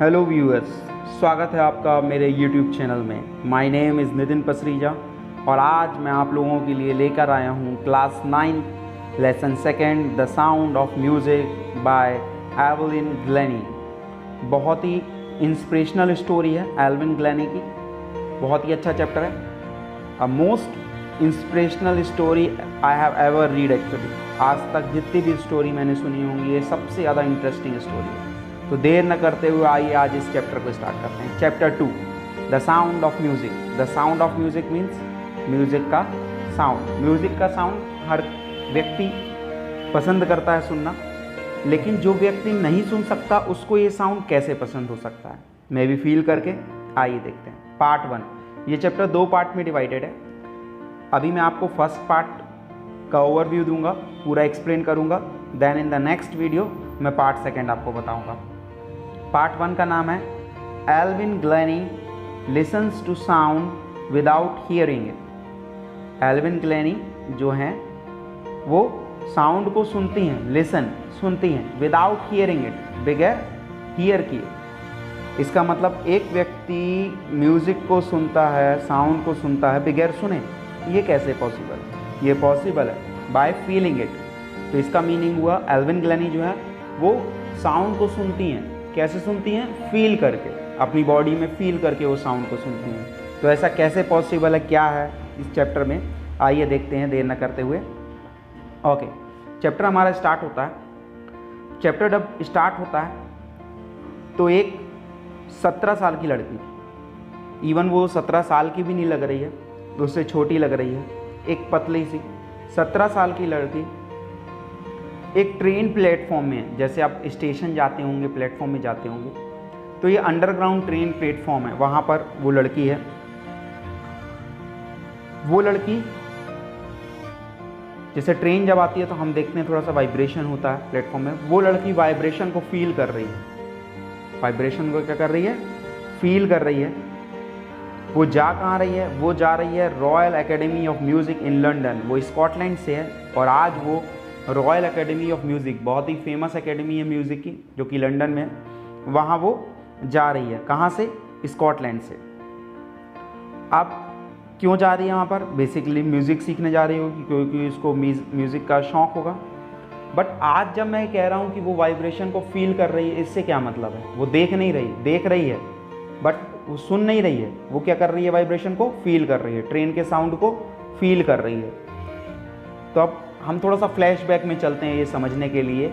Hello viewers, स्वागत है आपका मेरे यूट्यूब चैनल में। My name is Nitin Pasrija और आज मैं आप लोगों के लिए लेकर आया हूँ class 9 lesson second the sound of music by Evelyn Glenny. बहुत ही इंस्पिरेशनल स्टोरी है एल्विन ग्लेनी की, बहुत ही अच्छा चैप्टर है। A most inspirational story I have ever read actually. आज तक जितनी भी स्टोरी मैंने सुनी होंगी ये सबसे ज़्यादा इंटरेस्टिंग स्टोरी है। तो देर न करते हुए आइए आज इस चैप्टर को स्टार्ट करते हैं। Chapter 2 the sound of music. The sound of music means music का साउंड। म्यूज़िक का साउंड हर व्यक्ति पसंद करता है सुनना, लेकिन जो व्यक्ति नहीं सुन सकता उसको ये साउंड कैसे पसंद हो सकता है, मैं भी फील करके आइए देखते हैं। पार्ट 1। ये चैप्टर 2 पार्ट में डिवाइडेड है। अभी मैं आपको फर्स्ट पार्ट का ओवरव्यू दूंगा, पूरा एक्सप्लेन करूंगा। Then in the next video मैं पार्ट 2 आपको बताऊंगा। पार्ट 1 का नाम है Evelyn Glennie listens to sound without hearing it. Evelyn Glennie जो हैं वो साउंड को सुनती हैं, लिसन सुनती हैं, विदाउट हियरिंग इट, बगैर हियर किए। इसका मतलब एक व्यक्ति म्यूज़िक को सुनता है, साउंड को सुनता है बगैर सुने, ये कैसे पॉसिबल है? ये पॉसिबल है बाय फीलिंग इट। तो इसका मीनिंग हुआ एल्विन ग्लेनी जो है वो साउंड को सुनती हैं। कैसे सुनती हैं? फील करके, अपनी बॉडी में फील करके वो साउंड को सुनती हैं। तो ऐसा कैसे पॉसिबल है, क्या है इस चैप्टर में, आइए देखते हैं देर न करते हुए। ओके, चैप्टर हमारा स्टार्ट होता है। चैप्टर जब स्टार्ट होता है तो एक 17 साल की लड़की, इवन वो 17 साल की भी नहीं लग रही है, तो उससे छोटी लग रही है, एक पतली सी 17 साल की लड़की एक ट्रेन प्लेटफॉर्म में, जैसे आप स्टेशन जाते होंगे, प्लेटफॉर्म में जाते होंगे, तो ये अंडरग्राउंड ट्रेन प्लेटफॉर्म है, वहाँ पर वो लड़की है। वो लड़की, जैसे ट्रेन जब आती है तो हम देखते हैं थोड़ा सा वाइब्रेशन होता है प्लेटफॉर्म में, वो लड़की वाइब्रेशन को फील कर रही है। वाइब्रेशन को क्या कर रही है? फील कर रही है। वो जा कहाँ रही है? वो जा रही है royal academy of music in London. वो स्कॉटलैंड से है और आज वो रॉयल एकेडमी ऑफ म्यूज़िक, बहुत ही फेमस एकेडमी है म्यूज़िक की जो कि लंदन में है, वहाँ वो जा रही है। कहाँ से? स्कॉटलैंड से। अब क्यों जा रही है वहाँ पर? बेसिकली म्यूज़िक सीखने जा रही होगी क्योंकि उसको म्यूज़िक का शौक़ होगा। बट आज जब मैं कह रहा हूँ कि वो वाइब्रेशन को फील कर रही है, इससे क्या मतलब है? वो देख नहीं रही, देख रही है बट वो सुन नहीं रही है। वो क्या कर रही है? वाइब्रेशन को फील कर रही है, ट्रेन के साउंड को फील कर रही है। तो अब हम थोड़ा सा फ्लैशबैक में चलते हैं ये समझने के लिए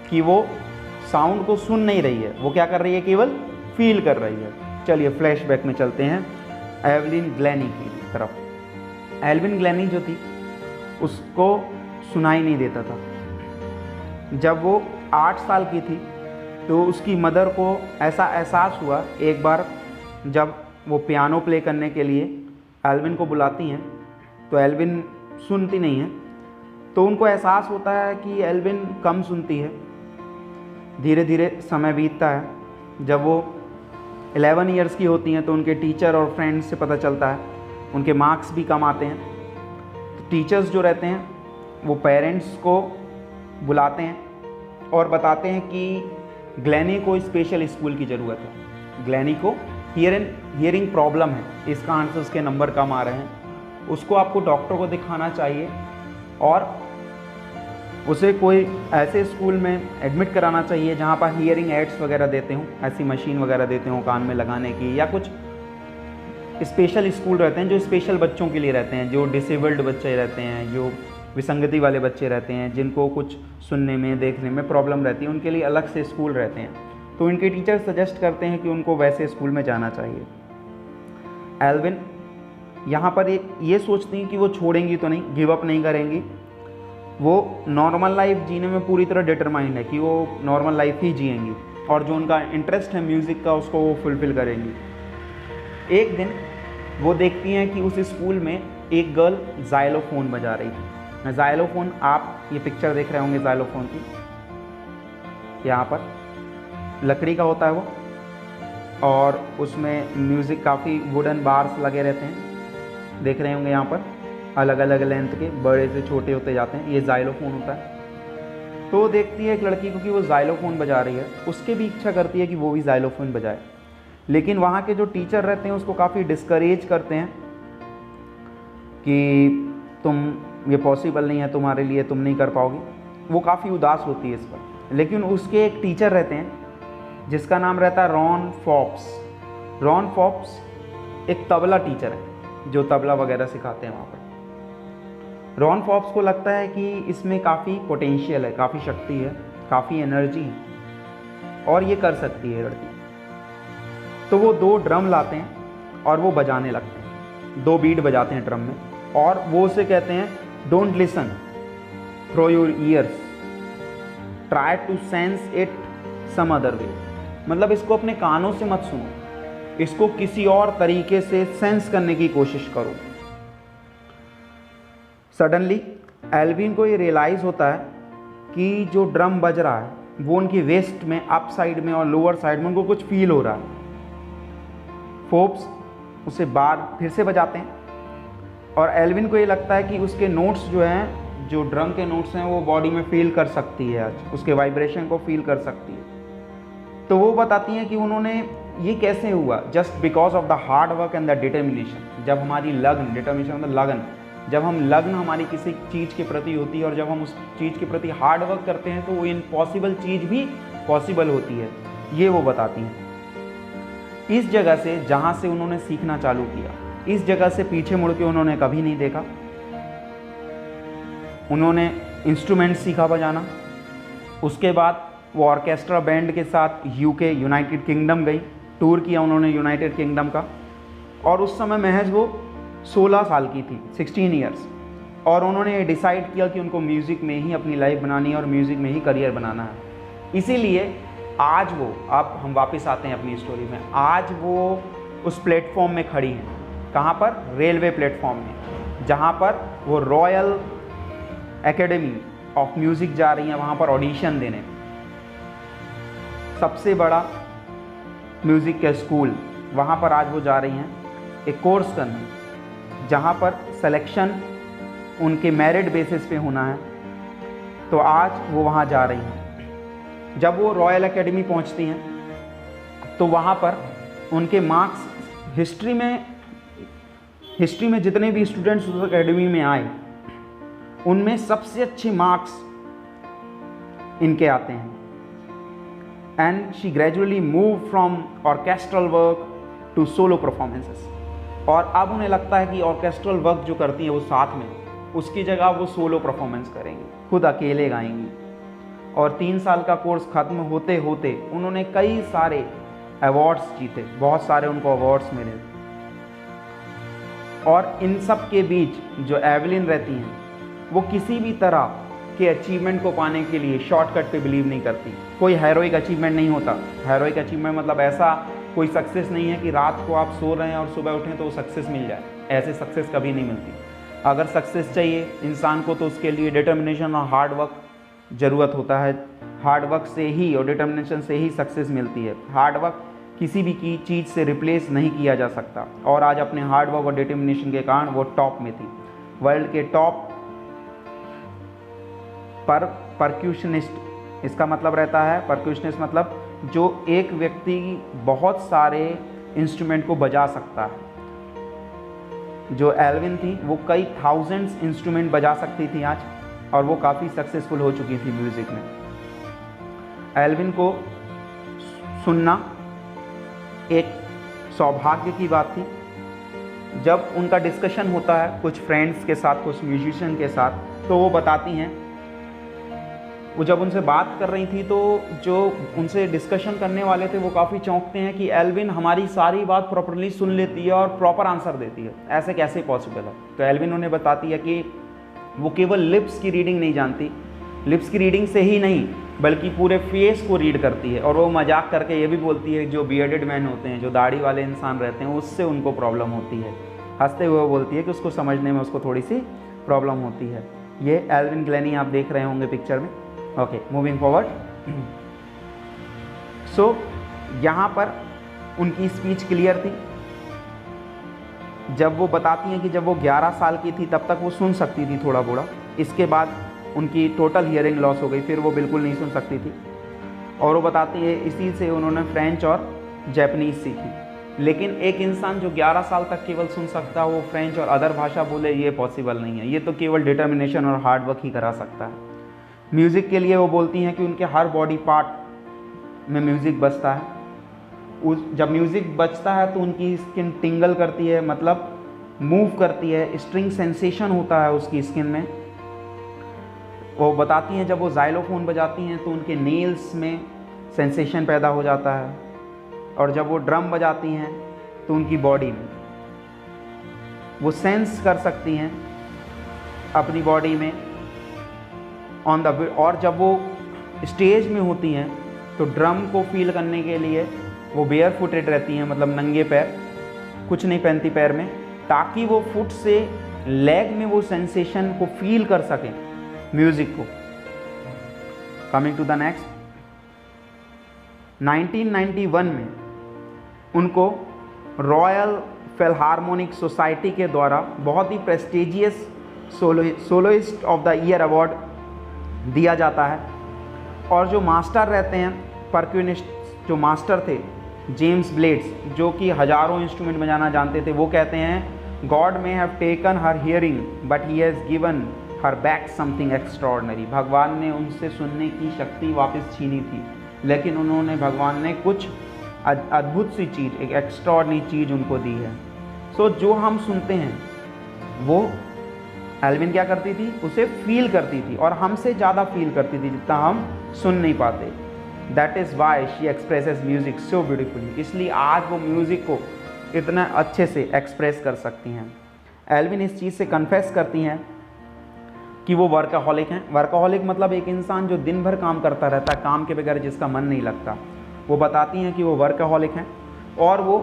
कि वो साउंड को सुन नहीं रही है, वो क्या कर रही है? केवल फील कर रही है। चलिए फ्लैशबैक में चलते हैं एवलिन ग्लेनी की तरफ। एल्विन ग्लेनी जो थी उसको सुनाई नहीं देता था। जब वो 8 साल की थी तो उसकी मदर को ऐसा एहसास हुआ, एक बार जब वो पियानो प्ले करने के लिए एल्विन को बुलाती हैं तो एल्विन सुनती नहीं है, तो उनको एहसास होता है कि एल्विन कम सुनती है। धीरे धीरे समय बीतता है। जब वो 11 ईयर्स की होती हैं तो उनके टीचर और फ्रेंड्स से पता चलता है उनके मार्क्स भी कम आते हैं। तो टीचर्स जो रहते हैं वो पेरेंट्स को बुलाते हैं और बताते हैं कि ग्लेनी को स्पेशल स्कूल की ज़रूरत है। ग्लेनी को हियरिंग प्रॉब्लम है, इस कारण से उसके नंबर कम आ रहे हैं। उसको आपको डॉक्टर को दिखाना चाहिए और उसे कोई ऐसे स्कूल में एडमिट कराना चाहिए जहाँ पर हियरिंग एड्स वगैरह देते हों, ऐसी मशीन वगैरह देते हों कान में लगाने की, या कुछ स्पेशल स्कूल रहते हैं जो स्पेशल बच्चों के लिए रहते हैं, जो डिसेबल्ड बच्चे रहते हैं, जो विसंगति वाले बच्चे रहते हैं, जिनको कुछ सुनने में देखने में प्रॉब्लम रहती है, उनके लिए अलग से स्कूल रहते हैं। तो उनके टीचर सजेस्ट करते हैं कि उनको वैसे स्कूल में जाना चाहिए। एल्विन यहाँ पर ये सोचती हैं कि वो छोड़ेंगी तो नहीं, गिव अप नहीं करेंगी। वो नॉर्मल लाइफ जीने में पूरी तरह डिटरमाइंड है कि वो नॉर्मल लाइफ ही जिएंगी और जो उनका इंटरेस्ट है म्यूज़िक का उसको वो फुलफ़िल करेंगी। एक दिन वो देखती हैं कि उस स्कूल में एक गर्ल ज़ाइलोफ़ोन बजा रही थी। ज़ाइलोफ़ोन, आप ये पिक्चर देख रहे होंगे ज़ाइलोफ़ोन की, यहाँ पर लकड़ी का होता है वो, और उसमें म्यूज़िक काफ़ी वुडन बार्स लगे रहते हैं, देख रहे होंगे यहाँ पर, अलग अलग लेंथ के, बड़े से छोटे होते जाते हैं। ये ज़ाइलोफ़ोन होता है। तो देखती है एक लड़की को कि वो जाइलोफोन बजा रही है, उसके भी इच्छा करती है कि वो भी जाइलोफोन बजाए, लेकिन वहाँ के जो टीचर रहते हैं उसको काफ़ी डिस्करेज करते हैं कि ये पॉसिबल नहीं है तुम्हारे लिए, तुम नहीं कर पाओगी। वो काफ़ी उदास होती है इस पर। लेकिन उसके एक टीचर रहते हैं जिसका नाम रहता है रॉन फॉप्स। रॉन फॉप्स एक तबला टीचर है जो तबला वगैरह सिखाते हैं वहाँ पर। रॉन फॉप्स को लगता है कि इसमें काफ़ी पोटेंशियल है, काफ़ी शक्ति है, काफ़ी एनर्जी है और ये कर सकती है लड़की। तो वो 2 ड्रम लाते हैं और वो बजाने लगते हैं, 2 बीट बजाते हैं ड्रम में, और वो उसे कहते हैं don't listen through your ears, try to sense it some other way. मतलब इसको अपने कानों से मत सुनो, इसको किसी और तरीके से सेंस करने की कोशिश करो। सडनली एल्विन को ये रियलाइज़ होता है कि जो ड्रम बज रहा है वो उनकी वेस्ट में, अप साइड में और लोअर साइड में उनको कुछ फील हो रहा है। फोप्स उसे बार फिर से बजाते हैं और एल्विन को ये लगता है कि उसके नोट्स जो हैं, जो ड्रम के नोट्स हैं, वो बॉडी में फील कर सकती है, आज उसके वाइब्रेशन को फील कर सकती है। तो वो बताती हैं कि उन्होंने ये कैसे हुआ, just because of the hard work and the determination. जब हमारी लगन, डिटर्मिनेशन मतलब लगन, जब हम लगन हमारी किसी चीज़ के प्रति होती है और जब हम उस चीज़ के प्रति हार्ड वर्क करते हैं तो वो इम्पॉसिबल चीज़ भी पॉसिबल होती है, ये वो बताती हैं। इस जगह से, जहाँ से उन्होंने सीखना चालू किया, इस जगह से पीछे मुड़ के उन्होंने कभी नहीं देखा। उन्होंने इंस्ट्रूमेंट सीखा बजाना, उसके बाद वो ऑर्केस्ट्रा बैंड के साथ यूके, यूनाइटेड किंगडम गई, टूर किया उन्होंने यूनाइटेड किंगडम का, और उस समय महज वो 16 साल की थी, 16 ईयर्स, और उन्होंने ये डिसाइड किया कि उनको म्यूज़िक में ही अपनी लाइफ बनानी है और म्यूज़िक में ही करियर बनाना है। इसीलिए आज वो, अब हम वापस आते हैं अपनी स्टोरी में, आज वो उस प्लेटफॉर्म में खड़ी हैं। कहाँ पर? रेलवे प्लेटफॉर्म में, जहाँ पर वो रॉयल एकेडमी ऑफ म्यूज़िक जा रही हैं, वहाँ पर ऑडिशन देने, सबसे बड़ा म्यूज़िक का स्कूल, वहाँ पर आज वो जा रही हैं एक कोर्स करने, जहाँ पर सिलेक्शन उनके मेरिट बेसिस पे होना है। तो आज वो वहाँ जा रही हैं। जब वो रॉयल एकेडमी पहुँचती हैं तो वहाँ पर उनके मार्क्स, हिस्ट्री में जितने भी स्टूडेंट्स उस एकेडमी में आए उनमें सबसे अच्छे मार्क्स इनके आते हैं। And she gradually move from orchestral work to solo performances. और अब उन्हें लगता है कि ऑर्केस्ट्रल वर्क जो करती है वो साथ में, उसकी जगह वो सोलो परफॉर्मेंस करेंगी, खुद अकेले गाएंगी। और 3 साल का कोर्स ख़त्म होते होते उन्होंने कई सारे अवार्ड्स जीते, बहुत सारे उनको अवार्ड्स मिले। और इन सब के बीच जो एवलिन रहती हैं वो किसी भी तरह के अचीवमेंट को पाने के लिए शॉर्टकट पे बिलीव नहीं करती। कोई हेरोइक अचीवमेंट नहीं होता। हेरोइक अचीवमेंट मतलब ऐसा कोई सक्सेस नहीं है कि रात को आप सो रहे हैं और सुबह उठें तो वो सक्सेस मिल जाए, ऐसे सक्सेस कभी नहीं मिलती। अगर सक्सेस चाहिए इंसान को तो उसके लिए डिटर्मिनेशन और हार्ड वर्क ज़रूरत होता है। हार्ड वर्क से ही और डिटर्मिनेशन से ही सक्सेस मिलती है। हार्ड वर्क किसी भी की चीज़ से रिप्लेस नहीं किया जा सकता। और आज अपने हार्ड वर्क और डिटर्मिनेशन के कारण वो टॉप में थी, वर्ल्ड के टॉप पर परक्यूशनिस्ट। इसका मतलब रहता है, परक्यूशनिस्ट मतलब जो एक व्यक्ति बहुत सारे इंस्ट्रूमेंट को बजा सकता है। जो एल्विन थी वो कई थाउजेंड्स इंस्ट्रूमेंट बजा सकती थी आज, और वो काफ़ी सक्सेसफुल हो चुकी थी म्यूज़िक में। एल्विन को सुनना एक सौभाग्य की बात थी। जब उनका डिस्कशन होता है कुछ फ्रेंड्स के साथ, कुछ म्यूजिशियन के साथ, तो वो बताती हैं, वो जब उनसे बात कर रही थी तो जो उनसे डिस्कशन करने वाले थे वो काफ़ी चौंकते हैं कि एल्विन हमारी सारी बात प्रॉपरली सुन लेती है और प्रॉपर आंसर देती है, ऐसे कैसे पॉसिबल है। तो एल्विन उन्हें बताती है कि वो केवल लिप्स की रीडिंग नहीं जानती, लिप्स की रीडिंग से ही नहीं बल्कि पूरे फेस को रीड करती है। और वो मजाक करके ये भी बोलती है जो बियर्डेड मैन होते हैं, जो दाढ़ी वाले इंसान रहते हैं, उससे उनको प्रॉब्लम होती है। हंसते हुए बोलती है कि उसको समझने में उसको थोड़ी सी प्रॉब्लम होती है। ये एल्विन ग्लेनी आप देख रहे होंगे पिक्चर में। Okay, moving forward. सो यहाँ पर उनकी स्पीच क्लियर थी। जब वो बताती हैं कि जब वो 11 साल की थी तब तक वो सुन सकती थी थोड़ा बोड़ा। इसके बाद उनकी टोटल हियरिंग लॉस हो गई, फिर वो बिल्कुल नहीं सुन सकती थी। और वो बताती है इसी से उन्होंने फ्रेंच और जैपनीज़ सीखी। लेकिन एक इंसान जो 11 साल तक केवल सुन सकता है वो फ्रेंच और अदर भाषा बोले, ये पॉसिबल नहीं है। ये तो केवल डिटर्मिनेशन और हार्ड वर्क ही करा सकता है। म्यूज़िक के लिए वो बोलती हैं कि उनके हर बॉडी पार्ट में म्यूज़िक बजता है। जब म्यूज़िक बजता है तो उनकी स्किन टिंगल करती है, मतलब मूव करती है, स्ट्रिंग सेंसेशन होता है उसकी स्किन में। वो बताती हैं जब वो जाइलोफोन बजाती हैं तो उनके नेल्स में सेंसेशन पैदा हो जाता है, और जब वो ड्रम बजाती हैं तो उनकी बॉडी में वो सेंस कर सकती हैं अपनी बॉडी में ऑन द। और जब वो स्टेज में होती हैं तो ड्रम को फील करने के लिए वो बेयर फुटेड रहती हैं, मतलब नंगे पैर, कुछ नहीं पहनती पैर में, ताकि वो फुट से लेग में वो सेंसेशन को फील कर सकें म्यूज़िक को। कमिंग टू द नेक्स्ट, 1991 में उनको रॉयल फिलहार्मोनिक सोसाइटी के द्वारा बहुत ही prestigious soloist of the year award दिया जाता है। और जो मास्टर रहते हैं, परक्यूनिस्ट जो मास्टर थे, जेम्स ब्लेड्स, जो कि हजारों इंस्ट्रूमेंट बजाना जानते थे, वो कहते हैं God may have taken her hearing but he has given her back something extraordinary. भगवान ने उनसे सुनने की शक्ति वापस छीनी थी, लेकिन उन्होंने भगवान ने कुछ अद्भुत सी चीज़, एक एक्स्ट्रॉर्डनरी चीज़ उनको दी है। सो जो हम सुनते हैं वो एल्विन क्या करती थी, उसे फील करती थी, और हमसे ज़्यादा फील करती थी जितना हम सुन नहीं पाते। That is why she expresses music so beautifully. इसलिए आज वो म्यूज़िक को इतना अच्छे से एक्सप्रेस कर सकती हैं। एल्विन इस चीज़ से कन्फेस करती हैं कि वो वर्कaholic हैं। वर्कaholic मतलब एक इंसान जो दिन भर काम करता रहता है, काम के बगैर जिसका मन नहीं लगता। वो बताती हैं कि वो वर्कaholic हैं, और वो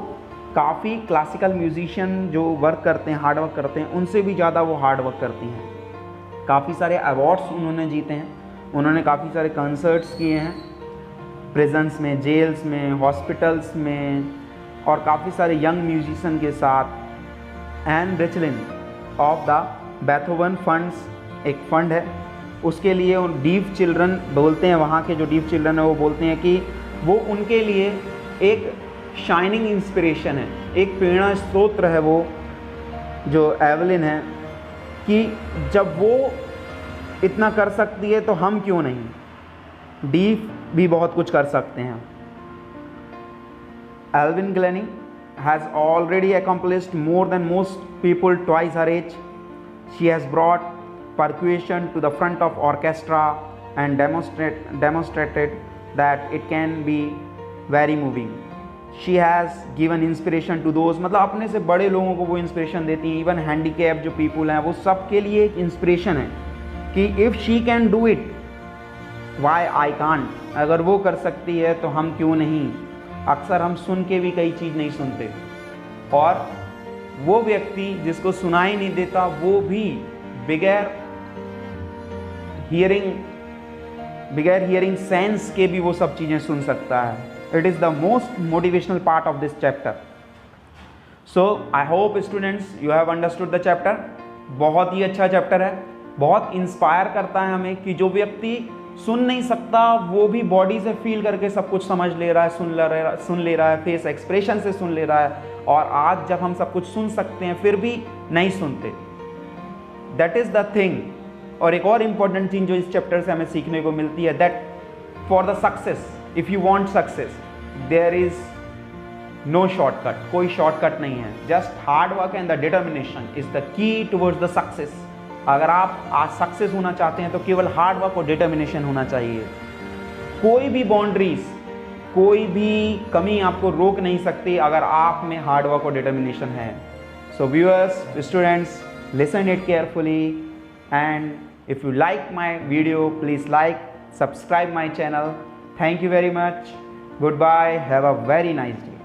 काफ़ी क्लासिकल म्यूजिशियन जो वर्क करते हैं, हार्ड वर्क करते हैं, उनसे भी ज़्यादा वो हार्ड वर्क करती हैं। काफ़ी सारे अवार्ड्स उन्होंने जीते हैं, उन्होंने काफ़ी सारे कंसर्ट्स किए हैं प्रिजन्स में, जेल्स में, हॉस्पिटल्स में, और काफ़ी सारे यंग म्यूजिशियन के साथ। एन रिचलिन ऑफ द बेथोवन फंड्स, एक फंड है, उसके लिए उन डीफ चिल्ड्रन बोलते हैं, वहाँ के जो डीफ चिल्ड्रन है वो बोलते हैं कि वो उनके लिए एक शाइनिंग इंस्पिरेशन है, एक प्रेरणा स्रोत है वो जो एवलिन है, कि जब वो इतना कर सकती है तो हम क्यों नहीं। डीफ भी बहुत कुछ कर सकते हैं। Evelyn Glennie has already accomplished more than most people twice her age. She has brought percussion to the front of orchestra and demonstrated that it can be very moving. She has given inspiration to those, मतलब अपने से बड़े लोगों को वो inspiration देती हैं। Even handicap जो पीपल हैं वो सब के लिए एक इंस्पिरेशन है कि if she can do it why I can't. अगर वो कर सकती है तो हम क्यों नहीं। अक्सर हम सुन के भी कई चीज़ नहीं सुनते, और वो व्यक्ति जिसको सुनाई नहीं देता वो भी बगैर हियरिंग सेंस के भी वो सब चीज़ें सुन सकता है। It is the most motivational part of this chapter. So I hope students you have understood the chapter. बहुत ही अच्छा चैप्टर है, बहुत इंस्पायर करता है हमें कि जो व्यक्ति सुन नहीं सकता वो भी बॉडी से फील करके सब कुछ समझ ले रहा है, सुन ले रहा है, फेस एक्सप्रेशन से सुन ले रहा है। और आज जब हम सब कुछ सुन सकते हैं फिर भी नहीं सुनते, दैट इज़ द थिंग। और एक और इम्पॉर्टेंट चीज़ जो इस चैप्टर से हमें सीखने को मिलती है, that for the success, if you want success, there is no shortcut. कोई शॉर्टकट नहीं है, just hard work and the determination is the key towards the success. अगर आप आज सक्सेस होना चाहते हैं तो केवल हार्ड वर्क और डिटर्मिनेशन होना चाहिए। कोई भी बाउंड्रीज, कोई भी कमी आपको रोक नहीं सकती अगर आप में हार्ड वर्क और डिटर्मिनेशन है। So viewers, students, listen it carefully, and if you like my video, please like, subscribe my channel. Thank you very much. Goodbye. Have a very nice day.